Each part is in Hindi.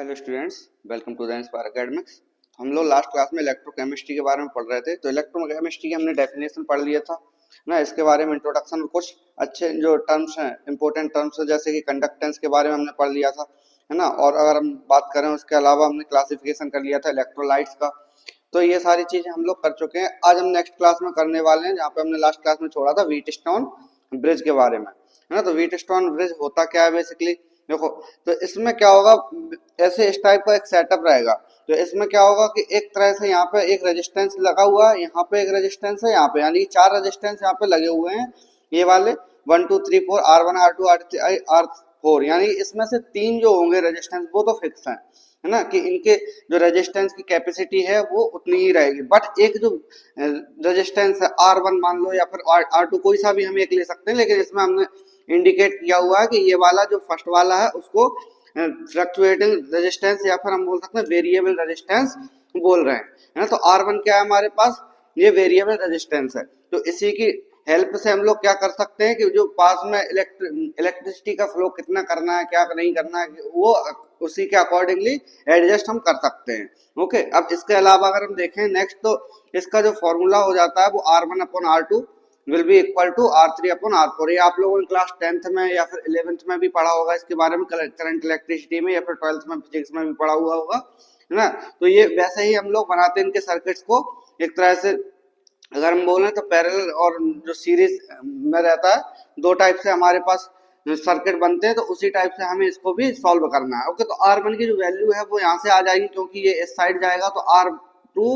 Hello students, welcome to the inspire academics. हम लोग लास्ट क्लास में इलेक्ट्रोकेमिस्ट्री के बारे में पढ़ रहे थे। तो इलेक्ट्रोकेमिस्ट्री की हमने डेफिनेशन पढ़ लिया था ना। इसके बारे में इंट्रोडक्शन कुछ अच्छे जो टर्म्स हैं, इंपॉर्टेंट टर्म्स, जैसे कि कंडक्टेंस के बारे में हमने पढ़ लिया था, है ना। और अगर हम बात करें उसके अलावा हमने क्लासिफिकेशन कर लिया था इलेक्ट्रोलाइट्स का। तो ये सारी चीजें हम लोग कर चुके हैं। आज हम नेक्स्ट क्लास में करने वाले हैं जहाँ पे हमने लास्ट क्लास में छोड़ा था व्हीटस्टोन ब्रिज के बारे में, है ना। तो व्हीटस्टोन ब्रिज होता क्या है बेसिकली, देखो। तो इसमें क्या होगा, ऐसे इस टाइप का एक सेटअप रहेगा। तो इसमें क्या होगा कि एक तरह से यहाँ पे एक रेजिस्टेंस लगा हुआ है, यहाँ पे एक रेजिस्टेंस है, यहाँ पे, यानी चार रेजिस्टेंस यहाँ पे लगे हुए हैं। ये वाले 1 2 3 4 R1 R2 R3 R4, यानी इसमें से तीन जो होंगे रेजिस्टेंस वो तो फिक्स है ना, कि इनके जो रेजिस्टेंस की कैपेसिटी है वो उतनी ही रहेगी। बट एक जो रेजिस्टेंस है R1 मान लो, या फिर R2, कोई सा भी हम एक ले सकते हैं, लेकिन इसमें हमने इंडिकेट किया हुआ है कि ये वाला जो फर्स्ट वाला है उसको फ्लक्चुएटिंग रेजिस्टेंस या फिर हम बोल सकते हैं वेरिएबल रेजिस्टेंस बोल रहे हैं, है ना। तो R1 क्या है हमारे पास, ये वेरिएबल रेजिस्टेंस है। तो इसी की हेल्प से हम लोग क्या कर सकते हैं कि जो पास में इलेक्ट्रिसिटी का फ्लो कितना करना है, क्या नहीं करना है, वो उसी के अकॉर्डिंगली एडजस्ट हम कर सकते हैं। ओके, अब इसके अलावा अगर हम देखें नेक्स्ट, तो इसका जो फॉर्मूला हो जाता है वो R1/R2 will be equal to R3/R4। ये आप लोगों ने क्लास 10th में या फिर 11th में भी पढ़ा होगा इसके बारे में, करंट इलेक्ट्रिसिटी में, या फिर 12th में फिजिक्स में भी पढ़ा हुआ होगा, है ना। तो ये वैसे ही हम लोग बनाते हैं इनके सर्किट्स को एक तरह से। अगर हम बोलें तो पैरेलल और जो सीरीज में रहता है, दो टाइप से हमारे पास सर्किट बनते हैं, तो उसी टाइप से हमें इसको भी सॉल्व करना है। ओके, तो R1 की जो वैल्यू है वो यहाँ से आ जाएगी, क्योंकि ये इस साइड जाएगा, तो R2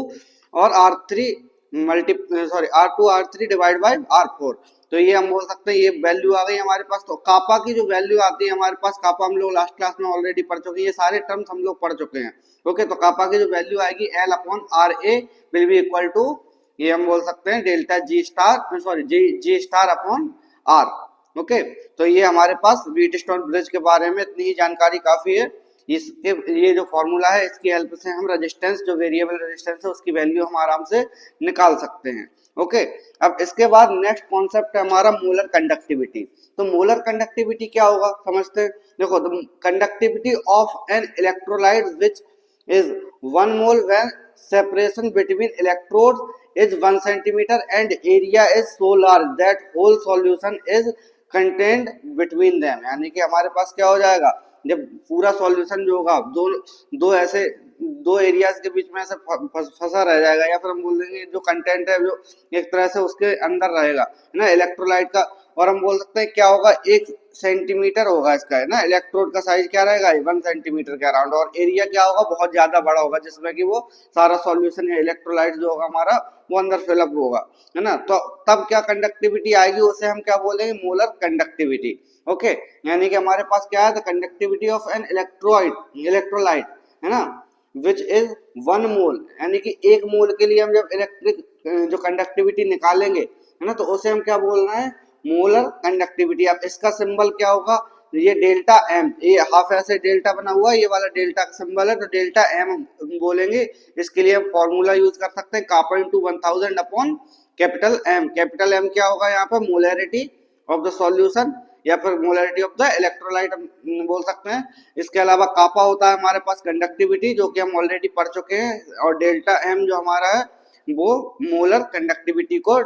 और R3 R2 R3 divide by R4। तो ये हम बोल सकते हैं ये वैल्यू आ गई हमारे पास। तो कापा की जो वैल्यू आती है हमारे पास, कापा हम लोग लास्ट क्लास में ऑलरेडी पढ़ चुके हैं, ये सारे टर्म्स हम लोग पढ़ चुके हैं। ओके, तो कापा की जो वैल्यू आएगी L/RA will be equal to, ये हम बोल सकते हैं delta G star upon R. Okay, तो ये हमारे पास व्हीटस्टोन ब्रिज के बारे में इतनी ही जानकारी काफी है। इसके ये जो फॉर्मूला है इसकी हेल्प से हम रेजिस्टेंस, जो वेरिएबल रेजिस्टेंस है उसकी वैल्यू हम आराम से निकाल सकते हैं। ओके, अब इसके बाद नेक्स्ट कॉन्सेप्ट है हमारा मोलर कंडक्टिविटी। तो मोलर कंडक्टिविटी क्या होगा समझते हैं। देखो, the conductivity of an electrolyte which is 1 mole when separation between electrodes is 1 centimeter and area is so large that whole solution is contained between them। यानी कि हमारे पास क्या हो जाएगा, जब पूरा सॉल्यूशन जो होगा दो ऐसे दो एरियाज के बीच में ऐसे फंसा रह जाएगा, या फिर हम बोल देंगे जो कंटेंट है जो एक तरह से उसके अंदर रहेगा, है ना, इलेक्ट्रोलाइट का। और हम बोल सकते हैं क्या होगा, 1 सेंटीमीटर होगा इसका, है ना। इलेक्ट्रोड का साइज क्या रहेगा, 1 सेंटीमीटर के अराउंड। और एरिया क्या होगा, बहुत ज्यादा बड़ा होगा, जिसमें कि वो सारा सॉल्यूशन या इलेक्ट्रोलाइट जो होगा हमारा वो अंदर फिलअप होगा, है ना। तो तब क्या कंडक्टिविटी आएगी, उसे हम क्या बोलेंगे, मोलर कंडक्टिविटी। ओके, यानी कि हमारे पास क्या है, the conductivity of an electrolyte, है ना, विच इज 1 मोल, यानी कि 1 मोल के लिए हम जब इलेक्ट्रिक जो कंडक्टिविटी निकालेंगे, है ना, तो उसे हम क्या बोलना है, मोलर कंडक्टिविटी। अब इसका सिंबल क्या होगा, ये डेल्टा एम, ये हाफ ऐसे डेल्टा बना हुआ है, ये वाला डेल्टा का सिंबल है, तो डेल्टा एम बोलेंगे। इसके लिए हम फॉर्मूला यूज कर सकते हैं, kappa into 1000 upon capital M. Capital M क्या होगा यहाँ पे, मोलैरिटी ऑफ द सॉल्यूशन, या फिर मोलैरिटी ऑफ द इलेक्ट्रोलाइट हम बोल सकते हैं। इसके अलावा कापा होता है हमारे पास कंडक्टिविटी, जो कि हम ऑलरेडी पढ़ चुके हैं, और डेल्टा एम जो हमारा है वो मोलर कंडक्टिविटी को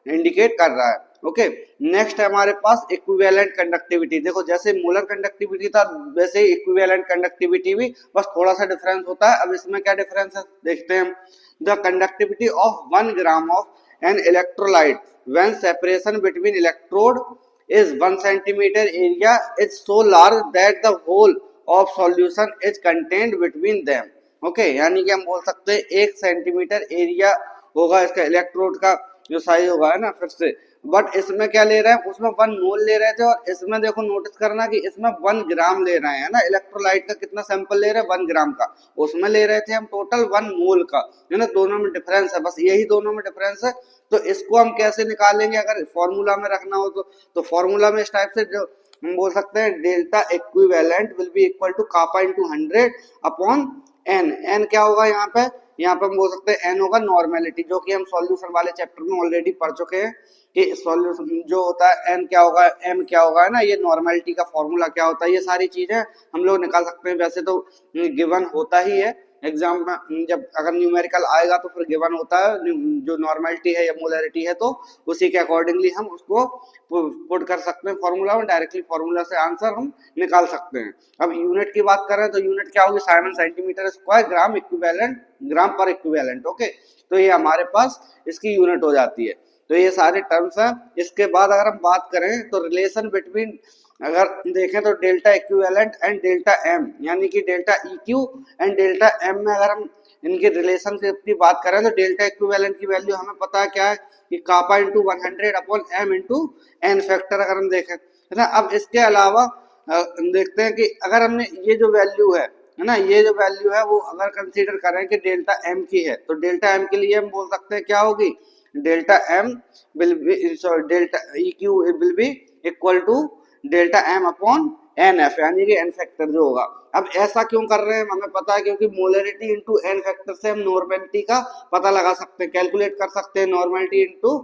इंडिकेट कर रहा है। ओके, नेक्स्ट है हमारे पास इक्विवेलेंट कंडक्टिविटी। देखो, जैसे मोलर कंडक्टिविटी था वैसे ही इक्विवेलेंट कंडक्टिविटी भी, बस थोड़ा सा डिफरेंस होता है। अब इसमें क्या डिफरेंस है देखते हैं। The conductivity of 1 gram of an electrolyte when separation between electrode is 1 centimeter area is so large that the whole of solution is contained between them। Okay, यानी कि हम बोल सकते हैं 1 सेंटीमीटर एरिया होगा इसका इलेक्ट्रोड का जो साइज होगा, है ना, फिर से। बट इसमें क्या ले रहे हैं, उसमें 1 मोल ले रहे थे, और इसमें देखो नोटिस करना कि इसमें 1 ग्राम ले रहे हैं ना। इलेक्ट्रोलाइट का कितना सैंपल ले रहे हैं, 1 ग्राम का, उसमें ले रहे थे हम टोटल 1 मोल का, है ना। दोनों में डिफरेंस है, बस यही दोनों में डिफरेंस है। तो इसको हम कैसे निकालेंगे, अगर फॉर्मूला में रखना हो तो फॉर्मूला में इस टाइप से जो हम बोल सकते हैं, delta equivalent will be equal to kappa into 100 upon N. N क्या होगा यहाँ पे, यहाँ पे हम बोल सकते हैं एन होगा नॉर्मेलिटी, जो कि हम सॉल्यूशन वाले चैप्टर में ऑलरेडी पढ़ चुके हैं कि सॉल्यूशन जो होता है एन क्या होगा, एम क्या होगा, है ना, ये नॉर्मेलिटी का फॉर्मूला क्या होता है, ये सारी चीजें हम लोग निकाल सकते हैं। वैसे तो गिवन होता ही है एग्जाम में, जब अगर न्यूमेरिकल आएगा तो फिर गिवन होता है जो नॉर्मेलिटी है या मोलरिटी है, तो उसी के अकॉर्डिंगली हम उसको पुट कर सकते हैं फॉर्मूला में, डायरेक्टली फॉर्मूला से आंसर हम निकाल सकते हैं। अब यूनिट की बात करें तो यूनिट क्या होगी, siemens centimetre square gram equivalent, gram per equivalent. Okay, तो ये हमारे पास इसकी यूनिट हो जाती है। तो ये सारे टर्म्स हैं। इसके बाद अगर हम बात करें तो रिलेशन बिटवीन, अगर देखें तो delta equivalent and delta M, यानी कि delta E Q and delta M में अगर हम इनके रिलेशनशिप की बात करें तो डेल्टा इक्विवेलेंट की वैल्यू हमें पता है क्या है कि kappa into 100 upon M into N factor, अगर हम देखें, है ना। अब इसके अलावा देखते हैं कि अगर हमने ये जो वैल्यू है ना, ये जो वैल्यू है वो अगर कंसीडर करें कि डेल्टा एम की है, तो डेल्टा एम के लिए हम बोल सकते हैं क्या होगी, delta M will be, sorry, delta E Q will be equal to delta M upon N F, यानी कि एन फैक्टर जो होगा। अब ऐसा क्यों कर रहे हैं, हमें पता है क्योंकि मोलरिटी इंटू एन फैक्टर से हम नॉर्मेलिटी का पता लगा सकते हैं, कैलकुलेट कर सकते हैं। नॉर्मेलिटी इंटू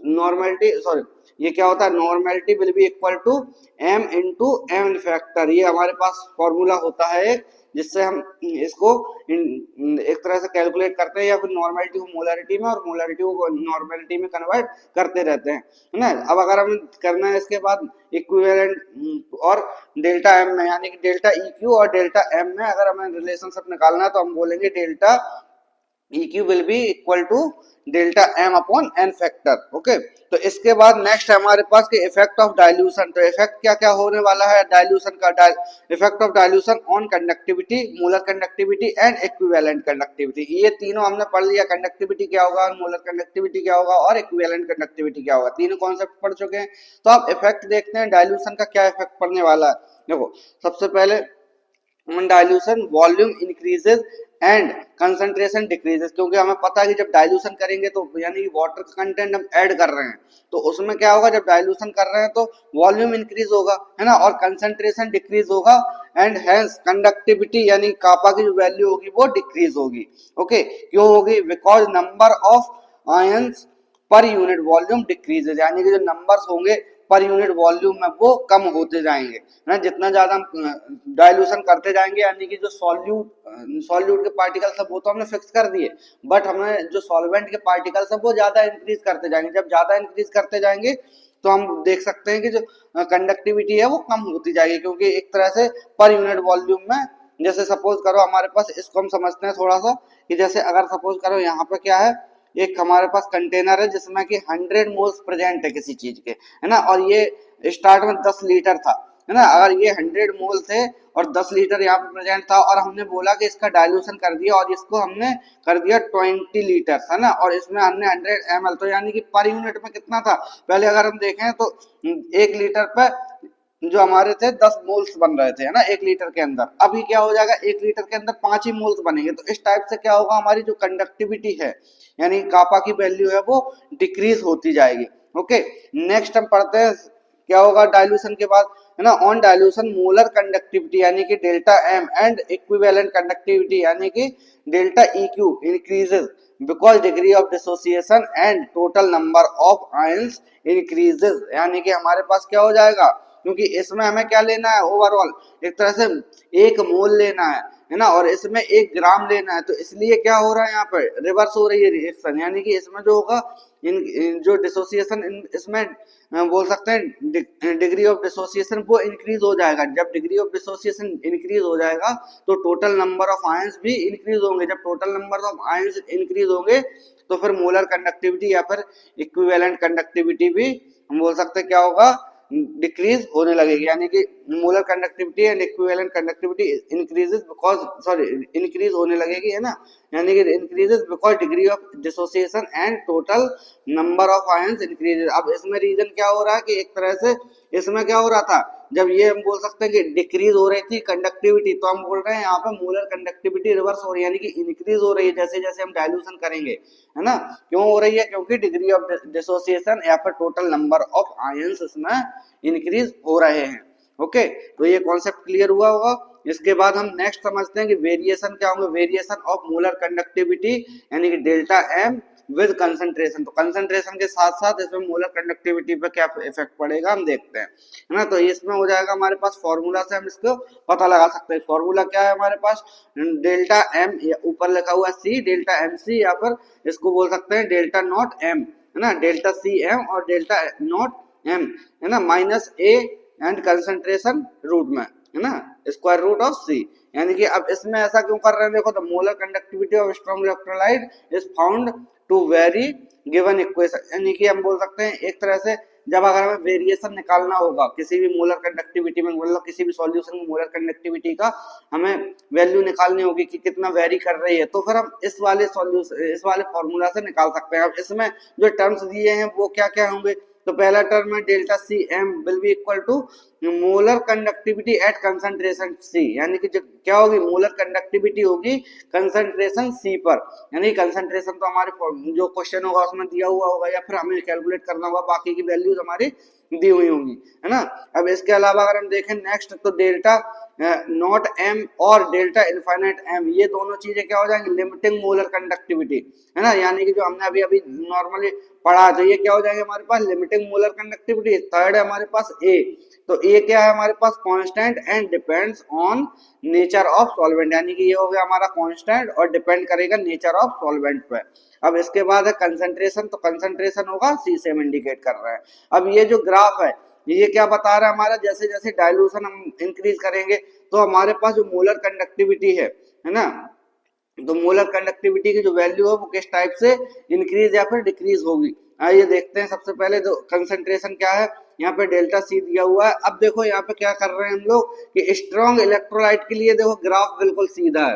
नॉर्मेलिटी, सॉरी, ये क्या होता है, normality will be equal to M into N factor, ये हमारे पास फॉर्मूला होता है जिससे हम इसको एक तरह से कैलकुलेट करते हैं, या फिर नॉर्मेलिटी को मोलरिटी में और मोलरिटी को नॉर्मेलिटी में कन्वर्ट करते रहते हैं, है ना। अब अगर हम करना है इसके बाद इक्विवेलेंट और डेल्टा एम में, यानी कि डेल्टा ई क्यू और डेल्टा एम में अगर हमें रिलेशनशिप निकालना है तो हम बोलेंगे delta EQ will be equal to delta M upon N factor. Okay, तो इसके बाद नेक्स्ट है हमारे पास के इफेक्ट ऑफ डाइल्यूशन। तो इफेक्ट क्या क्या होने वाला है डाइल्यूशन का, effect of dilution on conductivity, molar conductivity and equivalent conductivity. ये तीनों हमने पढ़ लिया, कंडक्टिविटी क्या होगा, मोलर कंडक्टिविटी क्या होगा और इक्विवेलेंट कंडक्टिविटी क्या होगा, तीनों कॉन्सेप्ट पढ़ चुके हैं। तो आप इफेक्ट देखते हैं डाइल्यूशन का क्या इफेक्ट पड़ने वाला है। देखो, सबसे पहले dilution volume increases and concentration decreases, क्योंकि हमें पता है कि जब डाइल्यूशन करेंगे तो यानी कि वाटर का कंटेंट हम ऐड कर रहे हैं, तो उसमें क्या होगा, जब डाइल्यूशन कर रहे हैं तो वॉल्यूम इंक्रीज होगा, है ना, और कंसंट्रेशन डिक्रीज होगा, एंड हेंस कंडक्टिविटी यानी कापा की जो वैल्यू होगी वो डिक्रीज होगी। ओके, क्यों होगी, because number of ions per unit volume decreases, यानी कि जो नंबर्स होंगे पर यूनिट वॉल्यूम में वो कम होते जाएंगे, ना, जितना ज्यादा हम डाइल्यूशन करते जाएंगे, यानी कि जो सॉल्यूट के पार्टिकल्स है वो तो हमने फिक्स कर दिए, बट हमें जो सॉल्वेंट के पार्टिकल्स है वो ज्यादा इंक्रीज करते जाएंगे। जब ज्यादा इंक्रीज करते जाएंगे तो हम देख सकते हैं कि जो कंडक्टिविटी है वो कम होती जाएगी, क्योंकि एक तरह से पर यूनिट वॉल्यूम में, जैसे सपोज करो हमारे पास, इसको हम समझते हैं थोड़ा सा कि जैसे अगर सपोज करो यहाँ पे क्या है, एक हमारे पास कंटेनर है जिसमें कि 100 मोल्स प्रेजेंट है किसी चीज के, है ना, और ये स्टार्ट में 10 लीटर था, है ना। अगर ये 100 मोल थे और 10 लीटर यहाँ पे प्रेजेंट था और हमने बोला कि इसका डाइल्यूशन कर दिया और इसको हमने कर दिया 20 लीटर, है ना, और इसमें हमने 100 ml, तो यानी कि पर यूनिट में कितना था, पहले अगर हम देखें तो 1 लीटर पर जो हमारे थे 10 मोल्स बन रहे थे, है ना, 1 लीटर के अंदर। अभी क्या हो जाएगा, 1 लीटर के अंदर 5 ही मोल्स बनेंगे। तो इस टाइप से क्या होगा, हमारी जो कंडक्टिविटी है यानी कापा की वैल्यू है वो डिक्रीज होती जाएगी। ओके, नेक्स्ट हम पढ़ते हैं क्या होगा डाइल्यूशन के बाद, है ना, ऑन डाइल्यूशन मोलर कंडक्टिविटी यानी कि delta M and equivalent conductivity यानी कि delta E Q increases because degree of dissociation and total number of ions increases, यानी कि हमारे पास क्या हो जाएगा, क्योंकि इसमें हमें क्या लेना है, ओवरऑल एक तरह से 1 मोल लेना है ना, और इसमें 1 ग्राम लेना है, तो इसलिए क्या हो रहा है, यहाँ पर रिवर्स हो रही है रिएक्शन, यानी कि इसमें जो होगा इन जो डिसोसिएशन इसमें बोल सकते हैं डिग्री ऑफ डिसोसिएशन वो इंक्रीज हो जाएगा। जब डिग्री ऑफ डिसोसिएशन इंक्रीज हो जाएगा तो टोटल नंबर ऑफ आयंस भी इंक्रीज होंगे। जब total number of ions increase होंगे तो फिर मोलर कंडक्टिविटी या फिर इक्विवेलेंट कंडक्टिविटी भी हम बोल सकते हैं क्या होगा, डिक्रीज होने लगेगी, यानी कि molar conductivity and equivalent conductivity increases because, sorry, increase होने लगेगी, है ना, यानी कि increases because degree of dissociation and total number of ions increases. अब इसमें रीजन क्या हो रहा है कि एक तरह से इसमें क्या हो रहा था, जब ये हम बोल सकते हैं कि डिक्रीज हो रही थी कंडक्टिविटी, तो हम बोल रहे हैं यहाँ पे मोलर कंडक्टिविटी रिवर्स हो रही है, यानी कि इंक्रीज हो रही है जैसे जैसे हम डाइल्यूशन करेंगे, है ना। क्यों हो रही है, क्योंकि डिग्री ऑफ डिसोसिएशन या फिर टोटल नंबर ऑफ आयंस इसमें इंक्रीज हो रहे हैं। ओके, तो ये कॉन्सेप्ट क्लियर हुआ होगा। इसके बाद हम नेक्स्ट समझते हैं कि वेरिएशन क्या होंगे, वेरिएशन ऑफ मोलर कंडक्टिविटी यानी कि डेल्टा एम विद कंसंट्रेशन। तो कंसंट्रेशन के साथ साथ इसमें मोलर कंडक्टिविटी पे क्या इफेक्ट पड़ेगा हम देखते हैं, है ना। तो इसमें हो जाएगा हमारे पास फॉर्मूला से हम इसको पता लगा सकते हैं। फॉर्मूला क्या है हमारे पास, डेल्टा एम, ऊपर लिखा हुआ सी, डेल्टा एम सी, या फिर इसको बोल सकते हैं डेल्टा नॉट एम, है ना, डेल्टा सी एम और डेल्टा नॉट एम, है ना, minus A and concentration root में, है ना, स्क्वायर रूट ऑफ सी। यानी कि अब इसमें ऐसा क्यों कर रहे हैं, देखो, the molar conductivity of strong electrolyte is found to very given equation. यानी कि हम बोल सकते हैं एक तरह से जब अगर हमें वेरिएशन निकालना होगा किसी भी मोलर कंडक्टिविटी में, मतलब किसी भी सॉल्यूशन में मोलर कंडक्टिविटी का हमें वैल्यू निकालनी होगी कि कितना वेरी कर रही है, तो फिर हम इस वाले सॉल्यूशन, इस वाले फॉर्मूला से निकाल सकते हैं। अब इसमें जो टर्म्स दिए हैं वो क्या क्या होंगे, तो पहला टर्म है delta C M will be equal to molar conductivity at concentration C, यानी कि जो क्या होगी, मोलर कंडक्टिविटी होगी कंसंट्रेशन सी पर। यानी कंसंट्रेशन तो हमारे जो क्वेश्चन होगा उसमें दिया हुआ होगा या फिर हमें कैलकुलेट करना होगा, बाकी की वैल्यूज हमारी दी हुई होंगी, है ना। अब इसके अलावा अगर हम देखें नेक्स्ट, तो डेल्टा नॉट एम और डेल्टा इनफाइनाइट एम, ये दोनों चीजें क्या हो जाएंगी, लिमिटिंग मोलर कंडक्टिविटी, है ना। यानी कि जो हमने अभी अभी नॉर्मली पढ़ा, तो ये क्या हो जाएंगे हमारे पास, लिमिटिंग मोलर कंडक्टिविटी। थर्ड है हमारे पास ए, तो ए क्या है हमारे पास, constant and depends on nature of solvent, यानी कि ये हो गया हमारा कांस्टेंट और डिपेंड करेगा नेचर ऑफ सॉल्वेंट पे। अब इसके बाद है कंसंट्रेशन, तो कंसंट्रेशन होगा सी से हम इंडिकेट कर रहे हैं। अब ये जो ग्राफ है ये क्या बता रहा है हमारा, जैसे जैसे डाइल्यूशन हम इंक्रीज करेंगे तो हमारे पास जो मोलर कंडक्टिविटी है ना, तो मोलर कंडक्टिविटी की जो वैल्यू है वो किस टाइप से इंक्रीज या फिर डिक्रीज होगी। आइए देखते हैं। सबसे पहले तो कंसंट्रेशन क्या है, यहाँ पे डेल्टा सी दिया हुआ है। अब देखो यहाँ पे क्या कर रहे हैं हम लोग कि स्ट्रॉन्ग इलेक्ट्रोलाइट के लिए देखो ग्राफ बिल्कुल सीधा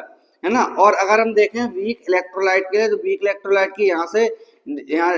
है ना, और अगर हम देखें वीक इलेक्ट्रोलाइट के लिए, तो वीक इलेक्ट्रोलाइट की यहाँ से यहाँ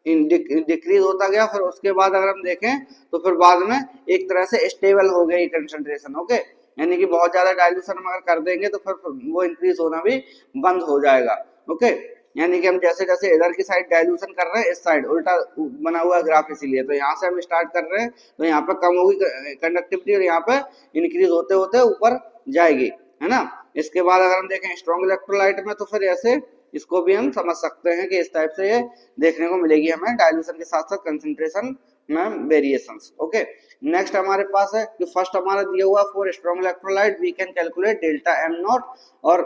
डिक्रीज होता गया, फिर उसके बाद अगर हम देखें तो फिर बाद में एक तरह से स्टेबल हो गई कंसंट्रेशन। ओके, यानी कि बहुत ज्यादा डाइल्यूशन हम अगर कर देंगे तो फिर वो इंक्रीज होना भी बंद हो जाएगा। ओके, यानी कि हम जैसे जैसे इधर की साइड डाइल्यूशन कर रहे हैं, इस साइड उल्टा बना हुआ है ग्राफ, इसीलिए तो यहाँ से हम स्टार्ट कर रहे हैं तो यहाँ पे कम होगी कंडक्टिविटी और यहाँ पे इंक्रीज होते होते ऊपर जाएगी, है ना। इसके बाद अगर हम देखें स्ट्रॉन्ग इलेक्ट्रोलाइट में, तो फिर ऐसे इसको भी हम समझ सकते हैं कि इस टाइप से ये देखने को मिलेगी हमें डाइल्यूशन के साथ साथ कंसंट्रेशन में वेरिएशंस। ओके, नेक्स्ट हमारे पास है कि फर्स्ट हमारा दिया हुआ for strong electrolyte we can calculate delta M not, और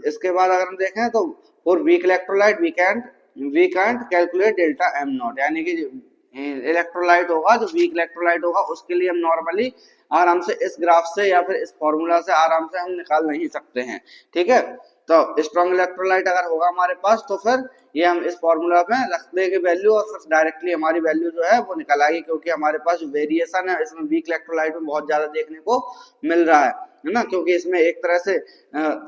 इसके बाद अगर हम देखें तो for weak electrolyte we can't calculate delta M not, यानी कि इलेक्ट्रोलाइट होगा जो वीक इलेक्ट्रोलाइट होगा उसके लिए हम नॉर्मली आराम से इस ग्राफ से या फिर इस फॉर्मूला से आराम से हम निकाल नहीं सकते हैं, ठीक है। तो स्ट्रॉन्ग इलेक्ट्रोलाइट अगर होगा हमारे पास तो फिर ये हम इस फॉर्मूला में रख देंगे वैल्यू और फिर डायरेक्टली हमारी वैल्यू जो है वो निकल आएगी, क्योंकि हमारे पास जो वेरिएशन है इसमें वीक इलेक्ट्रोलाइट में बहुत ज्यादा देखने को मिल रहा है ना, क्योंकि इसमें एक तरह से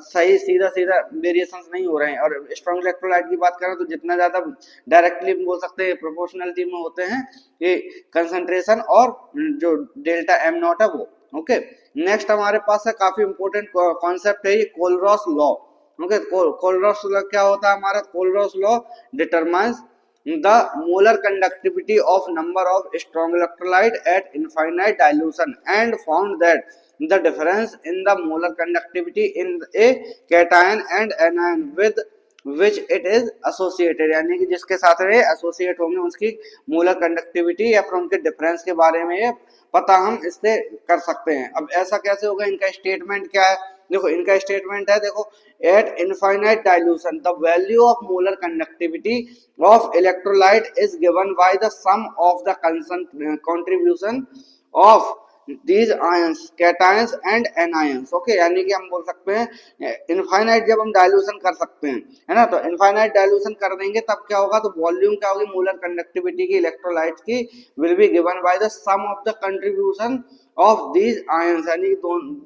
सही सीधा सीधा वेरिएशंस नहीं हो रहे हैं। और स्ट्रॉन्ग इलेक्ट्रोलाइट की बात करें तो जितना ज्यादा डायरेक्टली बोल सकते हैं प्रोपोर्शनलिटी में होते हैं ये कंसंट्रेशन और जो डेल्टा एम नॉट है वो। ओके, नेक्स्ट हमारे पास है काफी इंपॉर्टेंट कॉन्सेप्ट है ये कोलरॉस लॉ। ओके, कोलरॉस लॉ क्या होता है हमारा, कोलरॉस law determines the molar conductivity of number of strong electrolyte at infinite dilution and found that the difference in the molar conductivity in a cation and anion with which it is associated, यानी कि जिसके साथ ये एसोसिएट होंगे उसकी मोलर कंडक्टिविटी या फिर उनके डिफरेंस के बारे में पता हम इससे कर सकते हैं। अब ऐसा कैसे होगा, इनका स्टेटमेंट क्या है, देखो इनका स्टेटमेंट है, देखो at infinite dilution the value of molar conductivity of electrolyte is given by the sum of the contribution of these ions cations and anions। Okay, यानी कि हम बोल सकते हैं इनफाइनाइट जब हम डाइल्यूशन कर सकते हैं, है ना, तो इनफाइनाइट डाइल्यूशन कर देंगे तब क्या होगा, तो वॉल्यूम क्या होगी मोलर कंडक्टिविटी की इलेक्ट्रोलाइट्स की will be given by the sum of the contribution of these ions, यानी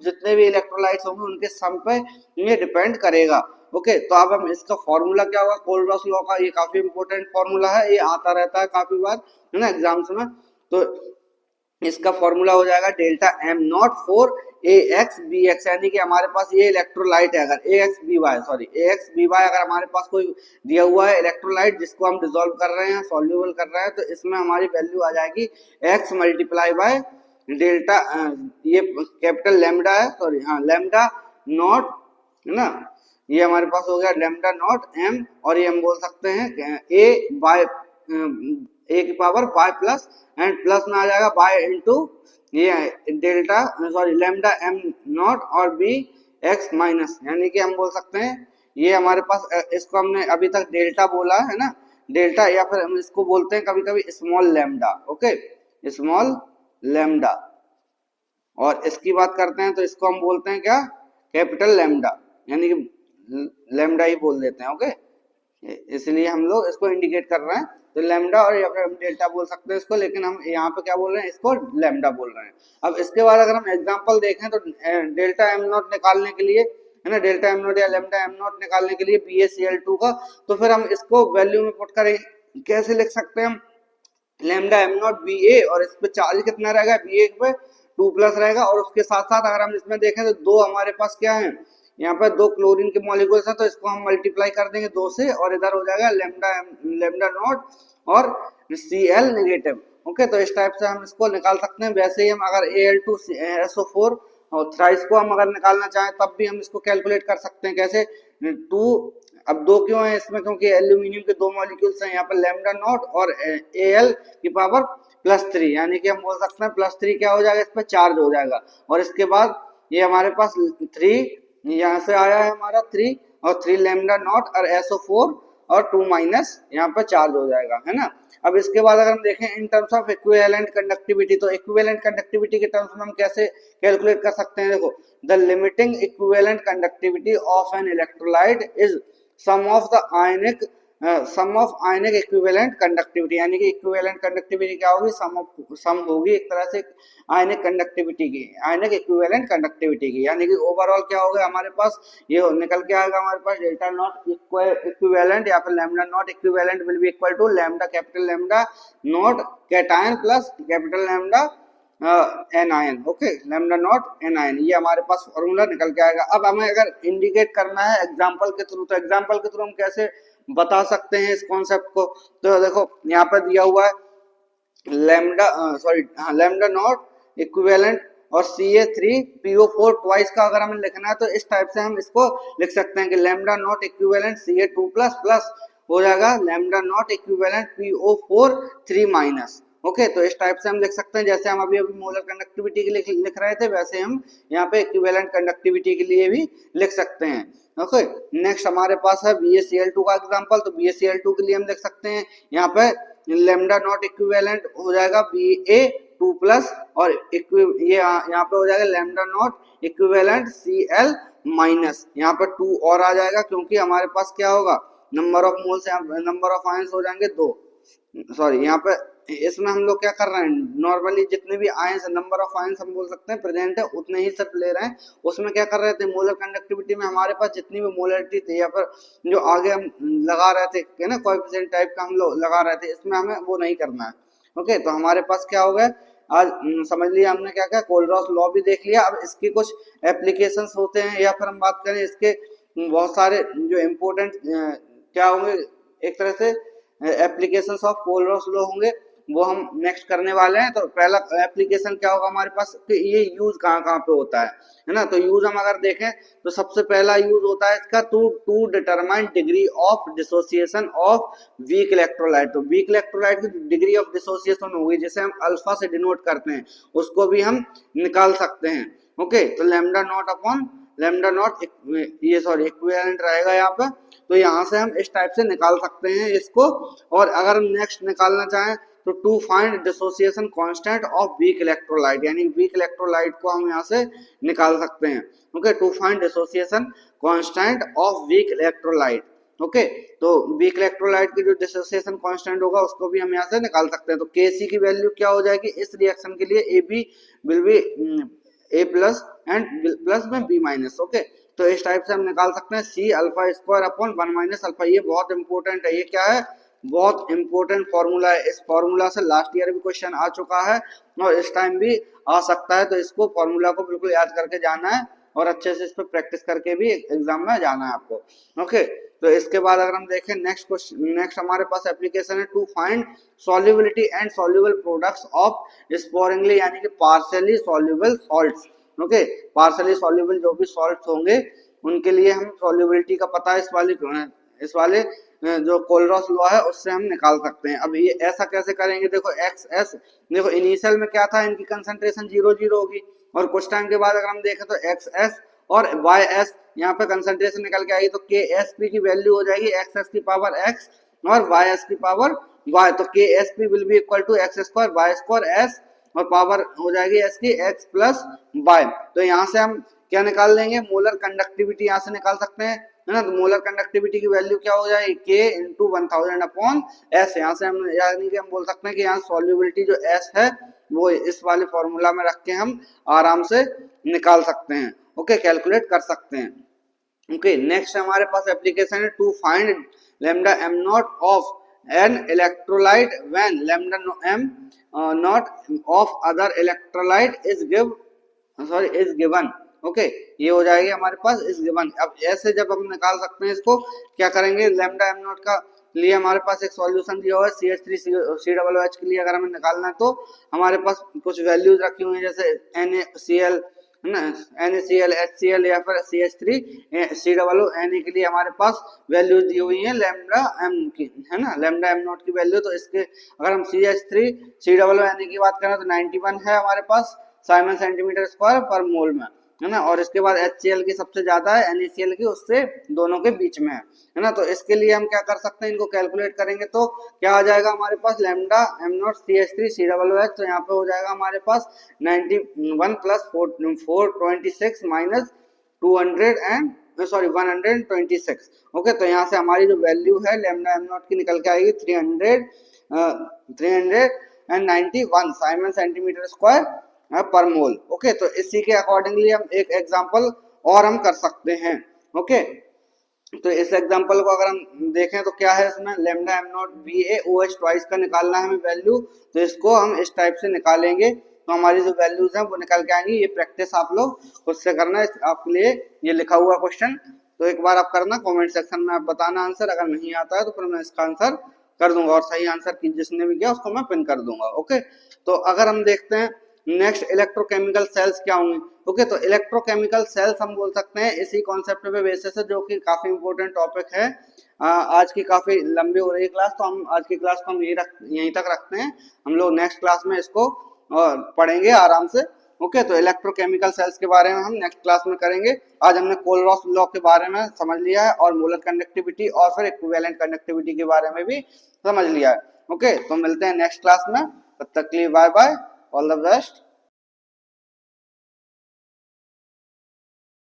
जितने भी इलेक्ट्रोलाइट्स होंगे उनके सम पे ये डिपेंड करेगा। ओके, तो अब हम इसका फॉर्मूला क्या होगा कोलरॉस लॉ का, ये काफी इंपॉर्टेंट फॉर्मूला है, ये आता रहता है काफी बार, है ना, एग्जाम्स में। तो इसका फॉर्मूला हो जाएगा delta M not for A X B X, यानी कि हमारे पास ये इलेक्ट्रोलाइट है, अगर ए एक्स बी वाई अगर हमारे पास कोई दिया हुआ है इलेक्ट्रोलाइट जिसको हम डिसॉल्व कर रहे हैं, सॉल्यूबल कर रहे हैं, तो इसमें हमारी वैल्यू आ जाएगी एक्स मल्टीप्लाई बाय डेल्टा ये कैपिटल लैम्डा है, सॉरी हाँ लैम्डा नॉट है ना, ये हमारे पास हो गया लैम्डा नॉट एम, और ये हम बोल सकते हैं ए बाय ए की power bye plus and plus में आ जाएगा बाय इनटू ये delta sorry lambda M not और बी एक्स माइनस, यानी कि हम बोल सकते हैं ये हमारे पास इसको हमने अभी तक डेल्टा बोला है ना, डेल्टा, या फिर हम इसको बोलते हैं कभी कभी small lambda, okay small lambda, और इसकी बात करते हैं तो इसको हम बोलते हैं क्या, कैपिटल लैम्डा, यानी कि लैम्डा ही बोल देते हैं, ओके इसलिए हम लोग इसको इंडिकेट कर रहे हैं, तो लैम्डा और या फिर हम डेल्टा बोल सकते हैं इसको, लेकिन हम यहाँ पे क्या बोल रहे हैं, इसको लैम्डा बोल रहे हैं। अब इसके बाद अगर हम एग्जांपल देखें तो डेल्टा एम नॉट निकालने के लिए है ना, डेल्टा एम नॉट या लैम्डा एम नॉट निकालने के लिए BaCl2 का, तो फिर हम इसको वैल्यू में पुट करें, कैसे लिख सकते हैं हम, लैम्डा एम नॉट Ba, और इस पे चार्ज कितना रहेगा Ba पे 2 प्लस रहेगा, और उसके साथ साथ अगर हम इसमें देखें तो दो हमारे पास क्या है, यहाँ पर दो क्लोरीन के मॉलिक्यूल्स हैं, तो इसको हम मल्टीप्लाई कर देंगे 2 से, और इधर हो जाएगा लैम्डा नॉट और Cl नेगेटिव, ओके तो इस टाइप से हम इसको निकाल सकते हैं। वैसे ही हम अगर Al2SO4 और थ्राइस को हम अगर निकालना चाहें तब भी हम इसको कैलकुलेट कर सकते हैं, कैसे 2, अब 2 क्यों है इसमें, क्योंकि एल्यूमिनियम के 2 मॉलिक्यूल्स हैं यहाँ पर लैम्डा नॉट और Al की पावर +3, यानी कि हम बोल सकते हैं +3 क्या हो जाएगा, इस पर चार्ज हो जाएगा, और इसके बाद ये हमारे पास 3 यहाँ से आया है हमारा 3 और 3 लैम्डा नॉट और SO4 और 2 माइनस यहाँ पर चार्ज हो जाएगा, है ना। अब इसके बाद अगर हम देखें in terms of equivalent conductivity, तो इक्विवेलेंट कंडक्टिविटी के टर्म्स में हम कैसे कैलकुलेट कर सकते हैं, देखो the limiting equivalent conductivity of an electrolyte is sum of the ionic equivalent conductivity, यानी कि इक्विवेलेंट कंडक्टिविटी क्या होगी, सम होगी एक तरह से आयनिक कंडक्टिविटी की, आयनिक इक्विवेलेंट कंडक्टिविटी की, यानी कि ओवरऑल क्या होगा हमारे पास, ये निकल के आएगा हमारे पास डेल्टा नॉट इक्विवेलेंट या फिर lambda not equivalent will be equal to lambda capital lambda not cation plus capital lambda anion, okay lambda not anion, ये हमारे पास फॉर्मूला निकल के आएगा। अब हमें अगर इंडिकेट करना है एग्जांपल के थ्रू, तो एग्जांपल के थ्रू हम कैसे बता सकते हैं इस कॉन्सेप्ट को, तो देखो यहाँ पर दिया हुआ है लैम्डा नॉट इक्विवेलेंट और Ca3PO4 ट्वाइस का अगर हमें लिखना है तो इस टाइप से हम इसको लिख सकते हैं कि lambda not equivalent Ca2 plus plus हो जाएगा lambda not equivalent PO4 3 minus, okay तो इस टाइप से हम लिख सकते हैं, जैसे हम अभी मोलर कंडक्टिविटी के लिए लिख रहे थे वैसे हम यहाँ पे इक्विवेलेंट कंडक्टिविटी के लिए भी लिख सकते हैं, ओके। नेक्स्ट हमारे पास है BaCl2 का एग्जांपल, तो BaCl2 के लिए हम लिख सकते हैं यहाँ पे लैम्डा नॉट इक्विवेलेंट हो जाएगा Ba2 प्लस, और ये यहाँ पे हो जाएगा lambda not equivalent Cl minus, यहाँ पे 2 और आ जाएगा क्योंकि हमारे पास क्या होगा, number of moles number of ions हो जाएंगे 2, सॉरी यहाँ पे इसमें हम लोग क्या कर रहे हैं, नॉर्मली जितने भी आयंस नंबर ऑफ आयंस हम बोल सकते हैं प्रेजेंट है उतने ही सिर्फ ले रहे हैं, उसमें क्या कर रहे थे मोलर कंडक्टिविटी में हमारे पास जितनी भी मोलरिटी थी या फिर जो आगे हम लगा रहे थे ना कोएफिशिएंट टाइप का हम लोग लगा रहे थे, इसमें हमें वो नहीं करना है, ओके तो हमारे पास क्या हो गया, आज समझ लिया हमने क्या क्या कोलरॉस लॉ भी देख लिया। अब इसकी कुछ एप्लीकेशंस होते हैं या फिर हम बात करें इसके बहुत सारे जो इम्पोर्टेंट क्या होंगे एक तरह से एप्लीकेशंस ऑफ कोलरॉस लॉ होंगे, वो हम नेक्स्ट करने वाले हैं। तो पहला एप्लीकेशन क्या होगा हमारे पास कि ये यूज कहाँ कहाँ पे होता है ना, तो यूज हम अगर देखें तो सबसे पहला यूज होता है इसका to determine degree of dissociation of weak electrolyte, तो वीक इलेक्ट्रोलाइट की डिग्री ऑफ डिसोसिएशन होगी जिसे हम अल्फा से डिनोट करते हैं, उसको भी हम निकाल सकते हैं, ओके तो lambda naught upon lambda naught ये सॉरी इक्विवेलेंट रहेगा यहाँ पे, तो यहाँ से हम इस टाइप से निकाल सकते हैं इसको। और अगर हम नेक्स्ट निकालना चाहें तो to find dissociation constant of weak electrolyte, यानी वीक इलेक्ट्रोलाइट को हम यहाँ से निकाल सकते हैं, okay to find dissociation constant of weak electrolyte, okay तो वीक इलेक्ट्रोलाइट की जो डिसोसिएशन कांस्टेंट होगा उसको भी हम यहाँ से निकाल सकते हैं। तो Kc की वैल्यू क्या हो जाएगी इस रिएक्शन के लिए, AB will be A plus and plus में B माइनस, ओके तो इस टाइप से हम निकाल सकते हैं C alpha square upon 1 minus alpha, ये बहुत इंपॉर्टेंट है, ये क्या है बहुत इंपॉर्टेंट फॉर्मूला है, इस फॉर्मूला से लास्ट ईयर भी क्वेश्चन आ चुका है और इस टाइम भी आ सकता है, तो इसको फॉर्मूला को बिल्कुल याद करके जाना है और अच्छे से इस पर प्रैक्टिस करके भी एग्जाम में जाना है आपको, ओके तो इसके बाद अगर हम देखें नेक्स्ट हमारे पास एप्लीकेशन है to find solubility and soluble products of sparingly यानी कि partially soluble salts. Okay, partially soluble जो भी सॉल्ट्स होंगे उनके लिए हम सॉल्युबिलिटी का पता इस वाले जो कोलरॉस लॉ है उससे हम निकाल सकते हैं। अब ये ऐसा कैसे करेंगे, देखो एक्स एस, देखो इनिशियल में क्या था, इनकी कंसंट्रेशन 0 होगी और कुछ टाइम के बाद अगर हम देखें तो एक्स एस और वाई एस यहाँ पे कंसंट्रेशन निकल के आएगी तो के एस पी की वैल्यू हो जाएगी एक्स एस की पावर एक्स और वाई एस की पावर वाई। तो K S P will be equal to X square Y square S और पावर हो जाएगी एस की एक्स प्लस वाई। तो यहाँ से हम क्या निकाल लेंगे, मोलर कंडक्टिविटी यहाँ से निकाल सकते हैं, है ना। तो मोलर कंडक्टिविटी की वैल्यू क्या हो जाएगी, के इंटू 1000 अपॉन एस। यहाँ से हम यानी कि हम बोल सकते हैं कि यहाँ सॉल्युबिलिटी जो एस है वो इस वाले फॉर्मूला में रख के हम आराम से निकाल सकते हैं। ओके, कैलकुलेट कर सकते हैं। ओके, नेक्स्ट हमारे पास एप्लीकेशन है to find lambda M not of an electrolyte when lambda M not of other electrolyte is given. Okay, ये हो जाएगी हमारे पास इस गिवन। अब ऐसे जब हम निकाल सकते हैं इसको क्या करेंगे, लैम्डा एम नॉट का लिए हमारे पास एक सॉल्यूशन दिया हुआ है CH3COOH के लिए अगर हमें निकालना है तो हमारे पास कुछ वैल्यूज रखी हुई है जैसे NaCl है ना, NaCl HCl या फिर CH3COO Na के लिए हमारे पास वैल्यूज दी हुई है लैम्डा एम की, है ना, लैम्डा एम नॉट की वैल्यू। तो इसके अगर हम CH3COO Na की बात करें तो 91 है हमारे पास साइमन सेंटीमीटर स्क्वायर पर मोल में, है ना। और इसके बाद HCl की सबसे ज्यादा है, NaCl की उससे दोनों के बीच में है ना। तो इसके लिए हम क्या कर सकते हैं, इनको कैलकुलेट करेंगे तो क्या आ जाएगा हमारे पास लैम्डा एम नॉट CH3COOH। तो यहाँ पे हो जाएगा हमारे पास 91 प्लस 426 माइनस 126। ओके, तो यहाँ से हमारी जो वैल्यू है लैम्डा एम नॉट की निकल के आएगी 391 साइमन सेंटीमीटर स्क्वायर पर मोल। ओके, तो इसी के अकॉर्डिंगली हम एक एग्जांपल और हम कर सकते हैं। ओके, तो इस एग्जांपल को अगर हम देखें तो क्या है इसमें, lambda M not VaOH twice का निकालना है हमें वैल्यू। तो इसको हम इस टाइप से निकालेंगे तो हमारी जो वैल्यूज हैं वो निकल के आएंगी। ये प्रैक्टिस आप लोग खुद से करना है, आपके लिए ये लिखा हुआ क्वेश्चन तो एक बार आप करना, कमेंट सेक्शन में आप बताना आंसर। अगर नहीं आता है तो फिर मैं इसका आंसर कर दूंगा और सही आंसर जिसने भी किया उसको मैं पिन कर दूंगा। ओके, तो अगर हम देखते हैं नेक्स्ट इलेक्ट्रोकेमिकल सेल्स क्या होंगे। ओके, तो इलेक्ट्रोकेमिकल सेल्स हम बोल सकते हैं इसी कॉन्सेप्ट पे बेसिस है जो कि काफी इंपॉर्टेंट टॉपिक है। आज की काफी लंबी हो रही है क्लास, तो हम आज की क्लास को हम यहीं तक रखते हैं। हम लोग नेक्स्ट क्लास में इसको पढ़ेंगे आराम से। ओके, तो इलेक्ट्रोकेमिकल सेल्स के बारे में हम नेक्स्ट क्लास में करेंगे। आज हमने कोलरॉस लॉ के बारे में समझ लिया है और मोलर कंडक्टिविटी और फिर इक्विवेलेंट कंडक्टिविटी के बारे में भी समझ लिया है। ओके, तो मिलते हैं नेक्स्ट क्लास में, तब तक के लिए bye bye, all the best.